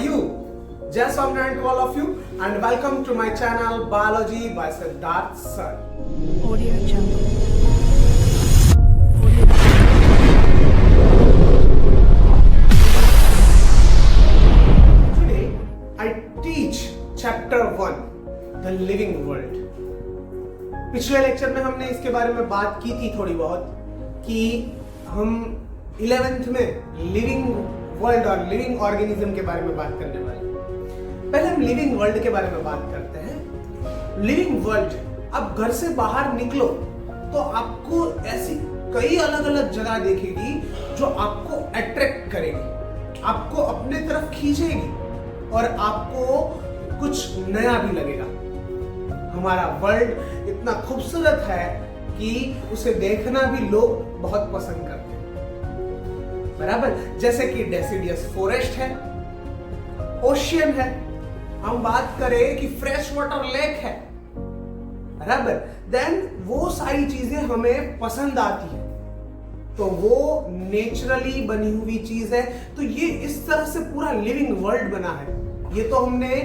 you? Jai Swaminarayan to all of you and welcome to my channel Biology by Siddharth Sir. Audio Jungle. Today I teach chapter 1, The Living World. पिछले lecture में हमने इसके बारे में बात की थी थोड़ी बहुत कि हम 11th में लिविंग वर्ल्ड और लिविंग ऑर्गेनिज्म के बारे में बात करने वाले हैं। पहले हम लिविंग वर्ल्ड के बारे में बात करते हैं। लिविंग वर्ल्ड, अब घर से बाहर निकलो तो आपको ऐसी कई अलग अलग जगह दिखेगी जो आपको अट्रैक्ट करेगी, आपको अपने तरफ खींचेगी और आपको कुछ नया भी लगेगा। हमारा वर्ल्ड इतना खूबसूरत है कि उसे देखना भी लोग बहुत पसंद करते हैं, बराबर। जैसे कि डेसिडियस फॉरेस्ट है, ओशियन है, हम बात करें कि फ्रेश वाटर लेक है, बराबर। देन वो सारी चीजें हमें पसंद आती है, तो वो नेचुरली बनी हुई चीज है। तो ये इस तरह से पूरा लिविंग वर्ल्ड बना है। ये तो हमने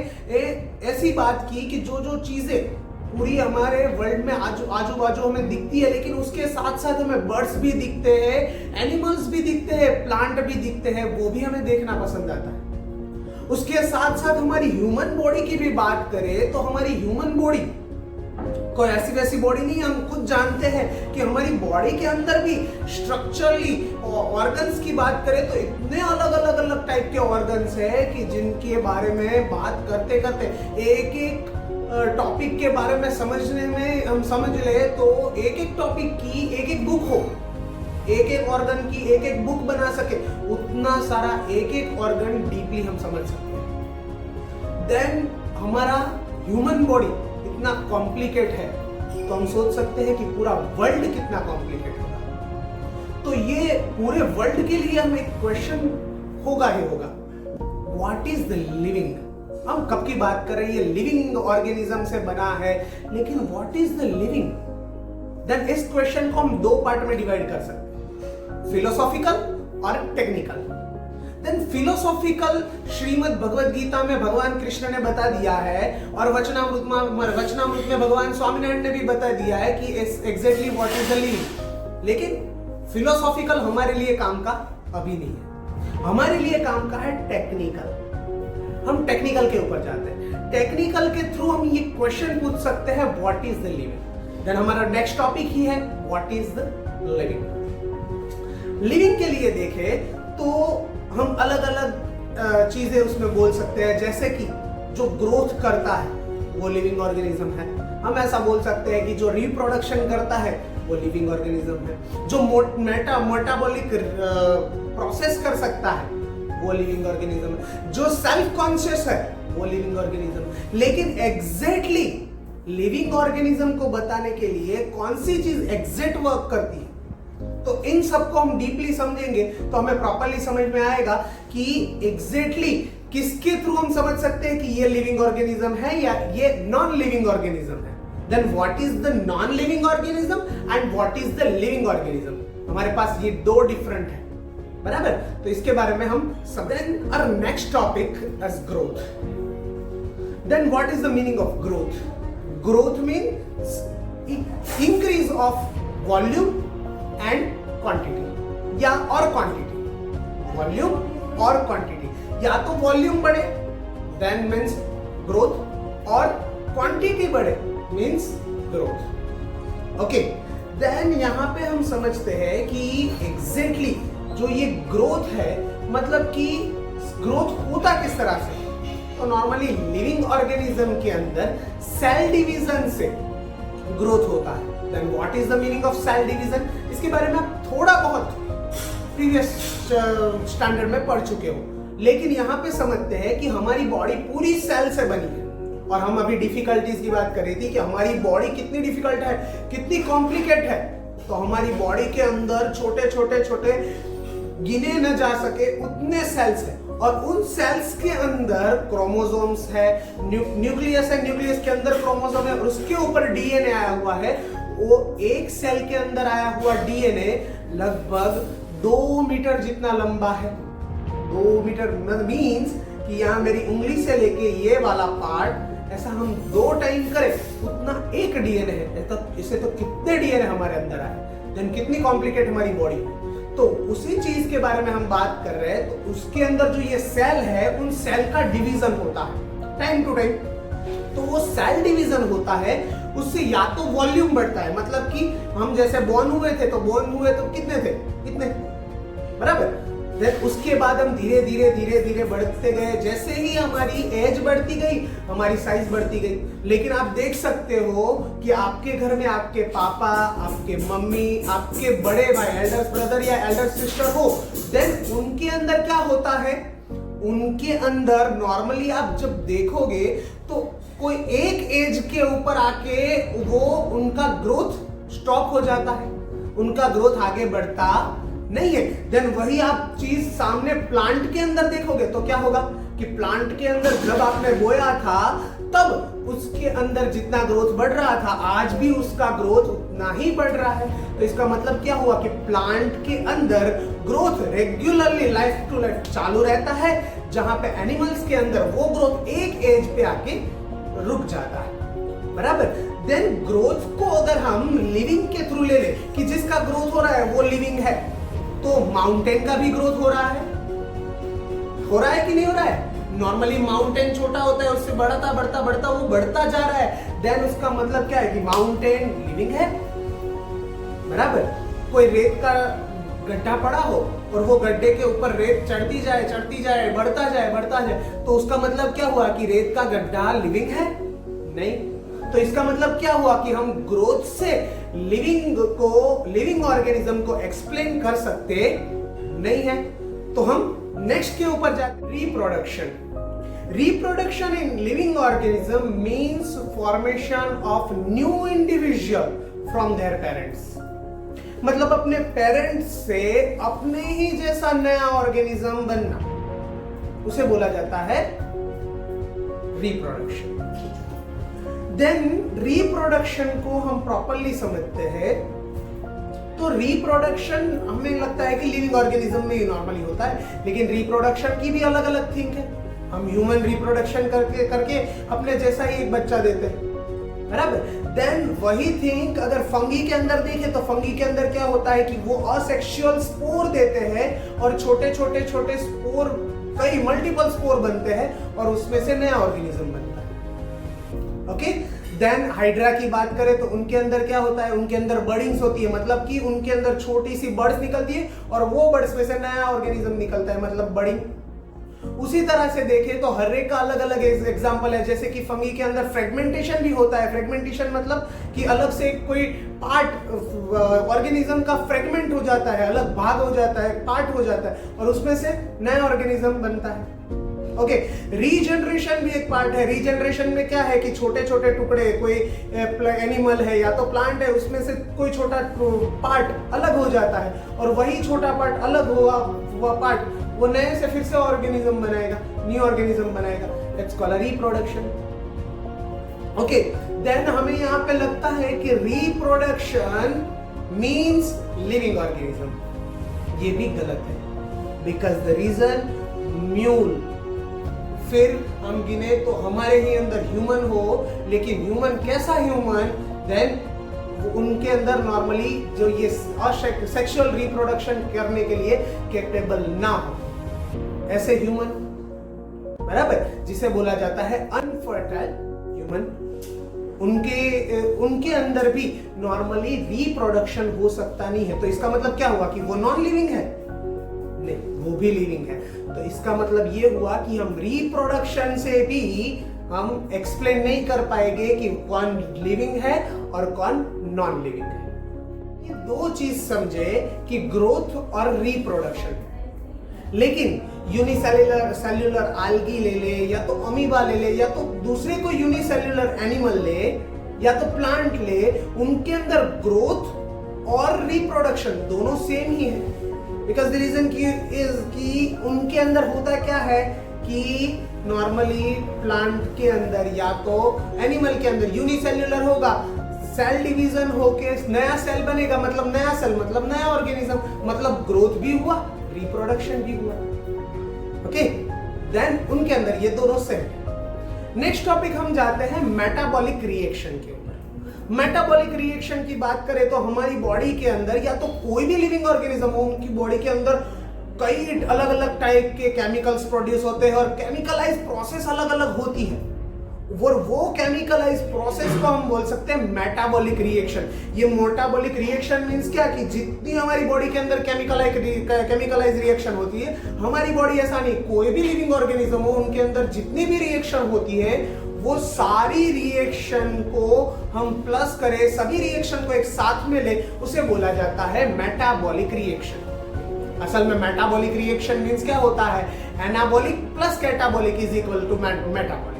ऐसी बात की कि जो जो चीजें पूरी हमारे वर्ल्ड में आजू बाजू हमें दिखती है, लेकिन उसके साथ साथ हमें बर्ड्स भी दिखते हैं, एनिमल्स भी दिखते हैं, प्लांट भी दिखते हैं, वो भी हमें देखना पसंद आता है। उसके साथ साथ हमारी ह्यूमन बॉडी की भी बात करें तो हमारी ह्यूमन बॉडी कोई ऐसी वैसी बॉडी नहीं, हम खुद जानते हैं कि हमारी बॉडी के अंदर भी स्ट्रक्चरली ऑर्गन्स की बात करें तो इतने अलग टाइप के ऑर्गन्स है कि जिनके बारे में बात करते करते एक एक टॉपिक के बारे में समझने में हम समझ ले तो एक एक टॉपिक की एक एक बुक हो, एक एक ऑर्गन की एक एक बुक बना सके, उतना सारा एक एक ऑर्गन डीपली हम समझ सकते हैं। देन हमारा ह्यूमन बॉडी इतना कॉम्प्लिकेट है तो हम सोच सकते हैं कि पूरा वर्ल्ड कितना कॉम्प्लिकेट होगा। तो ये पूरे वर्ल्ड के लिए हमें एक क्वेश्चन होगा ही होगा, व्हाट इज द लिविंग। हम कब की बात कर रहे हैं, ये लिविंग ऑर्गेनिज्म से बना है, लेकिन what is the living. Then इस क्वेश्चन को हम दो पार्ट में डिवाइड कर सकते हैं, फिलोसॉफिकल और technical. Then philosophical, Shrimad Bhagavad Gita में भगवान कृष्ण ने बता दिया है और वचनामृत में भगवान स्वामीनारायण ने भी बता दिया है कि exactly what is the living. लेकिन फिलोसॉफिकल हमारे लिए काम का अभी नहीं है, हमारे लिए काम का है टेक्निकल। हम टेक्निकल के ऊपर जाते हैं, टेक्निकल के थ्रू हम ये क्वेश्चन पूछ सकते हैं, what is the living. Then हमारा नेक्स्ट टॉपिक ही है, what is the living. Living के लिए देखें तो हम अलग अलग चीजें उसमें बोल सकते हैं, जैसे कि जो ग्रोथ करता है वो लिविंग ऑर्गेनिज्म है। हम ऐसा बोल सकते हैं कि जो रिप्रोडक्शन करता है वो लिविंग ऑर्गेनिज्म है। जो मेटाबॉलिक प्रोसेस कर सकता है वो लिविंग ऑर्गेनिज्म है। जो सेल्फ कॉन्शियस है वो लिविंग ऑर्गेनिज्म है। लेकिन एग्जैक्टली लिविंग ऑर्गेनिज्म को बताने के लिए कौन सी चीज एग्जैक्ट वर्क करती है, तो इन सबको हम डीपली समझेंगे तो हमें प्रॉपर्ली समझ में आएगा कि एग्जैक्टली किसके थ्रू हम समझ सकते हैं कि ये लिविंग ऑर्गेनिज्म है या ये नॉन लिविंग ऑर्गेनिज्म है। Then what is the non living organism and what is the living organism. हमारे पास ये दो डिफरेंट है, बराबर। तो इसके बारे में हम सब। Then our next topic is growth. Then what is the meaning of growth. Growth means increase of volume and quantity, या और क्वांटिटी, वॉल्यूम और क्वांटिटी। या तो वॉल्यूम बढ़े देन मीन्स ग्रोथ, और क्वांटिटी बढ़े मीन्स ग्रोथ। ओके, देन यहां पे हम समझते हैं कि एग्जैक्टली जो ये ग्रोथ है, मतलब कि ग्रोथ होता किस तरह से। तो नॉर्मली लिविंग ऑर्गेनिज्म के अंदर सेल डिवीजन से ग्रोथ होता है। Then what is the meaning of cell division, इसके बारे में आप थोड़ा बहुत प्रीवियस स्टैंडर्ड में पढ़ चुके हो, लेकिन यहां पे समझते हैं कि हमारी बॉडी पूरी सेल से बनी है। और हम अभी डिफिकल्टीज की बात कर रही थी कि हमारी बॉडी कितनी डिफिकल्ट है, कितनी कॉम्प्लिकेट है। तो हमारी बॉडी के अंदर छोटे छोटे गिने न जा सके उतने सेल्स हैं, और उन सेल्स के अंदर क्रोमोसोम्स है, न्यूक्लियस है, न्यूक्लियस के अंदर क्रोमोसोम है, और उसके ऊपर डीएनए आया हुआ है। वो एक सेल के अंदर आया हुआ डीएनए लगभग 2 मीटर जितना लंबा है। 2 मीटर मीन्स कि यहाँ मेरी उंगली से लेके ये वाला पार्ट ऐसा हम 2 टाइम करें उतना एक डीएनए है, तो इससे तो कितने डीएनए हमारे अंदर आए, देन कितनी कॉम्प्लिकेट हमारी बॉडी है। तो उसी चीज के बारे में हम बात कर रहे हैं। तो उसके अंदर जो ये सेल है, उन सेल का डिवीजन होता है टाइम टू टाइम। तो वो सेल डिवीजन होता है, उससे या तो वॉल्यूम बढ़ता है, मतलब कि हम जैसे बॉर्न हुए तो कितने थे, इतने, बराबर। देन उसके बाद हम धीरे धीरे बढ़ते गए। जैसे ही हमारी एज बढ़ती गई, हमारी साइज बढ़ती गई। लेकिन आप देख सकते हो कि आपके घर में आपके पापा, आपके मम्मी, आपके बड़े भाई, एल्डर ब्रदर या एल्डर सिस्टर हो, देन उनके अंदर क्या होता है, उनके अंदर नॉर्मली आप जब देखोगे तो कोई एक एज के ऊपर आके वो उनका ग्रोथ स्टॉप हो जाता है, उनका ग्रोथ आगे बढ़ता नहीं है। देन वही आप चीज सामने प्लांट के अंदर देखोगे तो क्या होगा कि प्लांट के अंदर जब आपने बोया था तब उसके अंदर जितना ग्रोथ बढ़ रहा था, आज भी उसका ग्रोथ उतना ही बढ़ रहा है। तो इसका मतलब क्या हुआ कि प्लांट के अंदर growth regularly life to life चालू रहता है, जहां पे एनिमल्स के अंदर वो ग्रोथ एक एज पे आके रुक जाता है, बराबर। देन ग्रोथ को अगर हम लिविंग के थ्रू ले ले कि जिसका ग्रोथ हो रहा है वो लिविंग है, तो माउंटेन का भी ग्रोथ हो रहा है कि नहीं हो रहा है। नॉर्मली माउंटेन छोटा होता है, उससे बढ़ता वो बढ़ता जा रहा है। देन उसका मतलब क्या है कि माउंटेन लिविंग है, बराबर। कोई रेत का गड्ढा पड़ा हो और वो गड्ढे के ऊपर रेत चढ़ती जाए बढ़ता जाए, तो उसका मतलब क्या हुआ कि रेत का गड्ढा लिविंग है? नहीं। तो इसका मतलब क्या हुआ कि हम ग्रोथ से लिविंग ऑर्गेनिज्म को एक्सप्लेन कर सकते नहीं है। तो हम नेक्स्ट के ऊपर जाते, reproduction in living organism means formation of new individual from their parents. मतलब अपने पेरेंट्स से अपने ही जैसा नया ऑर्गेनिज्म बनना, उसे बोला जाता है रिप्रोडक्शन। देन रिप्रोडक्शन को हम प्रॉपरली समझते हैं तो रिप्रोडक्शन हमें लगता है कि लिविंग ऑर्गेनिज्म में ही नॉर्मली होता है, लेकिन रिप्रोडक्शन की भी अलग अलग थिंक है। हम ह्यूमन रिप्रोडक्शन करके अपने जैसा ही एक बच्चा देते हैं, बराबर। देन वही थिंक अगर फंगी के अंदर देखें तो फंगी के अंदर क्या होता है कि वो असेक्सुअल स्पोर देते हैं और छोटे स्पोर, कई मल्टीपल स्पोर बनते हैं और उसमें से नया ऑर्गेनिज्म बनता है। ओके। देन हाइड्रा की बात करें तो उनके अंदर क्या होता है, उनके अंदर बर्डिंग्स होती है, मतलब कि उनके अंदर छोटी सी बर्ड्स निकलती है और वो बर्ड्स में से नया ऑर्गेनिज्म निकलता है, मतलब बर्डिंग। उसी तरह से देखें तो हर एक का अलग अलग एग्जांपल है। जैसे कि फंगी के अंदर फ्रेगमेंटेशन भी होता है। फ्रेगमेंटेशन मतलब कि अलग से कोई पार्ट ऑर्गेनिज्म का फ्रेगमेंट हो जाता है, अलग भाग हो जाता है, पार्ट हो जाता है और उसमें से नया ऑर्गेनिज्म बनता है। ओके। रीजनरेशन भी एक पार्ट है। रीजनरेशन में क्या है कि छोटे छोटे टुकड़े, कोई एनिमल है या तो प्लांट है, उसमें से कोई छोटा पार्ट अलग हो जाता है और वही छोटा पार्ट अलग हुआ पार्ट वो नए से फिर से ऑर्गेनिज्म बनाएगा, न्यू ऑर्गेनिज्म बनाएगा। That's called reproduction. Okay. Then हमें यहाँ पे लगता है कि रिप्रोडक्शन मींस लिविंग ऑर्गेनिज्म। ये भी गलत है, बिकॉज द रीजन म्यूल, फिर हम गिने तो हमारे ही अंदर ह्यूमन हो, लेकिन ह्यूमन कैसा ह्यूमन, देन उनके अंदर नॉर्मली जो ये सेक्सुअल रिप्रोडक्शन करने के लिए कैपेबल ना हो, ऐसे ह्यूमन, बराबर, जिसे बोला जाता है अनफर्टाइल ह्यूमन। उनके अंदर भी नॉर्मली रिप्रोडक्शन हो सकता नहीं है। तो इसका मतलब क्या हुआ कि वो नॉन लिविंग है? नहीं, वो भी लिविंग है। तो इसका मतलब ये हुआ कि हम रिप्रोडक्शन से भी हम एक्सप्लेन नहीं कर पाएंगे कि कौन लिविंग है और कौन नॉन लिविंग है। ये दो चीज समझे कि ग्रोथ और रिप्रोडक्शन। लेकिन यूनिसेल्युलर आल्गी ले ले या तो अमीबा ले ले या तो दूसरे को यूनिसेल्युलर एनिमल ले या तो प्लांट ले, उनके अंदर ग्रोथ और रिप्रोडक्शन दोनों सेम ही है। बिकॉज द रीजन कि उनके अंदर होता क्या है कि नॉर्मली प्लांट के अंदर या तो एनिमल के अंदर यूनिसेल्युलर होगा, सेल डिवीजन होके नया सेल बनेगा, मतलब नया सेल मतलब नया ऑर्गेनिज्म, मतलब ग्रोथ भी हुआ, रिप्रोडक्शन भी हुआ। ओके। देन उनके अंदर ये दोनों सेम है। नेक्स्ट टॉपिक हम जाते हैं मेटाबॉलिक रिएक्शन के ऊपर। मेटाबॉलिक रिएक्शन की बात करें तो हमारी बॉडी के अंदर या तो कोई भी लिविंग ऑर्गेनिज्म हो, उनकी बॉडी के अंदर कई अलग अलग टाइप के केमिकल्स प्रोड्यूस होते हैं और केमिकलाइज प्रोसेस अलग अलग होती है, और वो केमिकलाइज प्रोसेस को हम बोल सकते हैं मेटाबॉलिक रिएक्शन। ये मेटाबॉलिक रिएक्शन मींस क्या कि जितनी हमारी बॉडी के अंदर केमिकलाइज रिएक्शन होती है, हमारी बॉडी ऐसा नहीं, कोई भी लिविंग ऑर्गेनिज्म हो उनके अंदर जितनी भी रिएक्शन होती है वो सारी रिएक्शन को हम प्लस करें, सभी रिएक्शन को एक साथ में ले, उसे बोला जाता है मेटाबॉलिक रिएक्शन। असल में मेटाबॉलिक रिएक्शन मींस क्या होता है, anabolic plus catabolic is equal to metabolic.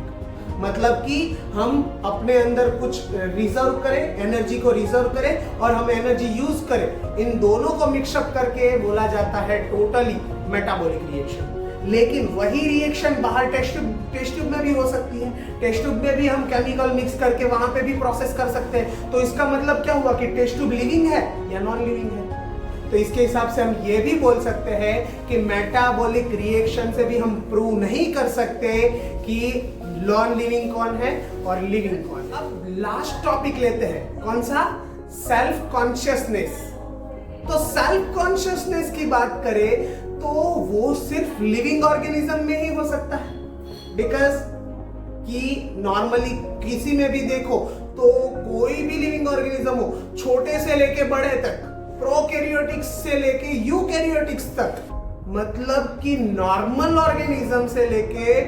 मतलब कि हम अपने अंदर कुछ रिजर्व करें, एनर्जी को रिजर्व करें और हम एनर्जी यूज करें, इन दोनों को मिक्सअप करके बोला जाता है टोटली मेटाबॉलिक रिएक्शन। लेकिन वही रिएक्शन बाहर टेस्ट ट्यूब में भी हो सकती है, टेस्ट ट्यूब में भी हम केमिकल मिक्स करके वहां पे भी प्रोसेस कर सकते हैं। तो इसका मतलब क्या हुआ कि टेस्ट ट्यूब लिविंग है या नॉन लिविंग है। तो इसके हिसाब से हम ये भी बोल सकते हैं कि मेटाबॉलिक रिएक्शन से भी हम प्रूव नहीं कर सकते कि नॉन लिविंग कौन है और लिविंग कौन है। अब लास्ट टॉपिक लेते हैं, कौन सा, सेल्फ कॉन्शियसनेस। तो सेल्फ कॉन्शियसनेस की बात करें तो वो सिर्फ लिविंग ऑर्गेनिज्म में ही हो सकता है, बिकॉज कि नॉर्मली किसी में भी देखो तो कोई भी लिविंग ऑर्गेनिज्म हो, छोटे से लेके बड़े तक, प्रोकैरियोटिक्स से लेके यूकैरियोटिक्स तक, मतलब कि नॉर्मल ऑर्गेनिज्म से लेके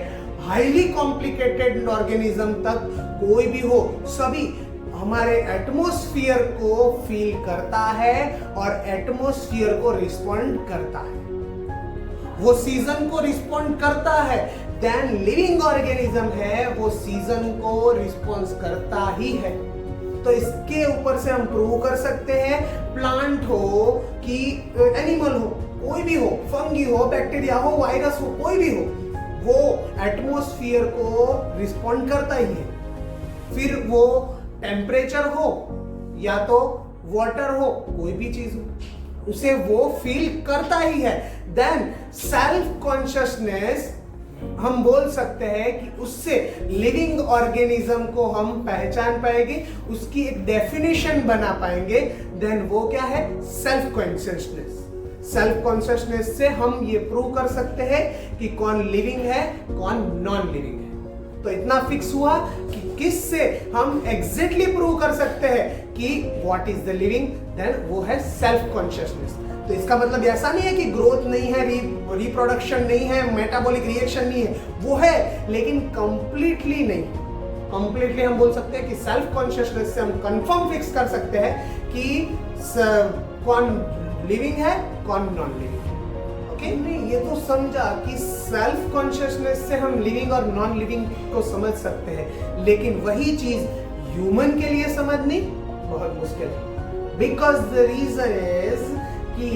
हाईली कॉम्प्लिकेटेड ऑर्गेनिज्म तक कोई भी हो, सभी हमारे एटमॉस्फेयर को फील करता है और एटमॉस्फेयर को रिस्पॉन्ड करता है, वो सीजन को रिस्पॉन्ड करता है। देन लिविंग ऑर्गेनिज्म है, वो सीजन को रिस्पॉन्स करता ही है। तो इसके ऊपर से हम प्रूव कर सकते हैं, प्लांट हो कि एनिमल हो, कोई भी हो, फंगी हो, बैक्टीरिया हो, वायरस हो, कोई भी हो, वो एटमॉस्फेयर को रिस्पॉन्ड करता ही है। फिर वो टेम्परेचर हो या तो वाटर हो, कोई भी चीज हो, उसे वो फील करता ही है। देन सेल्फ कॉन्शियसनेस हम बोल सकते हैं कि उससे लिविंग ऑर्गेनिज्म को हम पहचान पाएंगे, उसकी एक डेफिनेशन बना पाएंगे। देन वो क्या है, सेल्फ कॉन्शियसनेस। सेल्फ कॉन्शियसनेस से हम ये प्रूव कर सकते हैं कि कौन लिविंग है, कौन नॉन लिविंग है। तो इतना फिक्स हुआ कि किससे हम एग्जैक्टली प्रूव कर सकते हैं कि what is the living, then वो है सेल्फ कॉन्शियसनेस। तो इसका मतलब ऐसा नहीं है कि ग्रोथ नहीं है, रिप्रोडक्शन नहीं है, मेटाबॉलिक रिएक्शन नहीं है, वो है लेकिन कंप्लीटली नहीं। कंप्लीटली हम बोल सकते हैं कि सेल्फ कॉन्शियसनेस से हम कंफर्म फिक्स कर सकते हैं कि कौन लिविंग है, कौन नॉन लिविंग है। ओके, नहीं ये तो समझा कि सेल्फ कॉन्शियसनेस से हम लिविंग और नॉन लिविंग को समझ सकते हैं, लेकिन वही चीज ह्यूमन के लिए समझनी बहुत मुश्किल है। बिकॉज द रीजन इज कि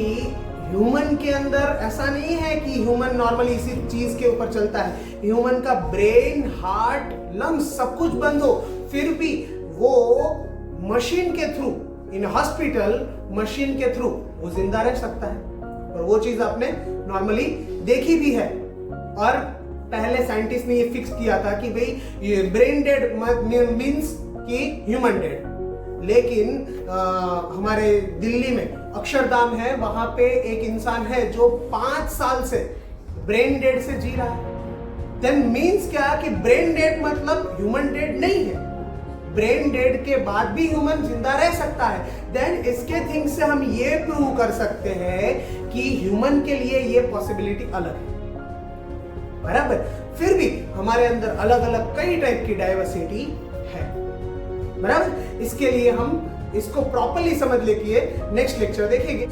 ह्यूमन के अंदर ऐसा नहीं है कि ह्यूमन नॉर्मली इसी चीज के ऊपर चलता है। ह्यूमन का ब्रेन, हार्ट, लंग्स सब कुछ बंद हो, फिर भी वो मशीन के थ्रू, इन हॉस्पिटल मशीन के थ्रू वो जिंदा रह सकता है। और वो चीज आपने नॉर्मली देखी भी है। और पहले साइंटिस्ट ने ये फिक्स किया था कि भाई ये ब्रेन डेड मींस कि ह्यूमन डेड। लेकिन हमारे दिल्ली में अक्षरधाम है, वहां पे एक इंसान है जो 5 साल से ब्रेन डेड से जी रहा है। देन मींस क्या कि ब्रेन डेड मतलब ह्यूमन डेड नहीं है, ब्रेन डेड के बाद भी ह्यूमन जिंदा रह सकता है। देन इसके थिंग से हम ये प्रूव कर सकते हैं कि ह्यूमन के लिए ये पॉसिबिलिटी अलग है, बराबर। फिर भी हमारे अंदर अलग अलग कई टाइप की डाइवर्सिटी है, बराबर। इसके लिए हम इसको प्रॉपर्ली समझ लेके नेक्स्ट लेक्चर देखेंगे।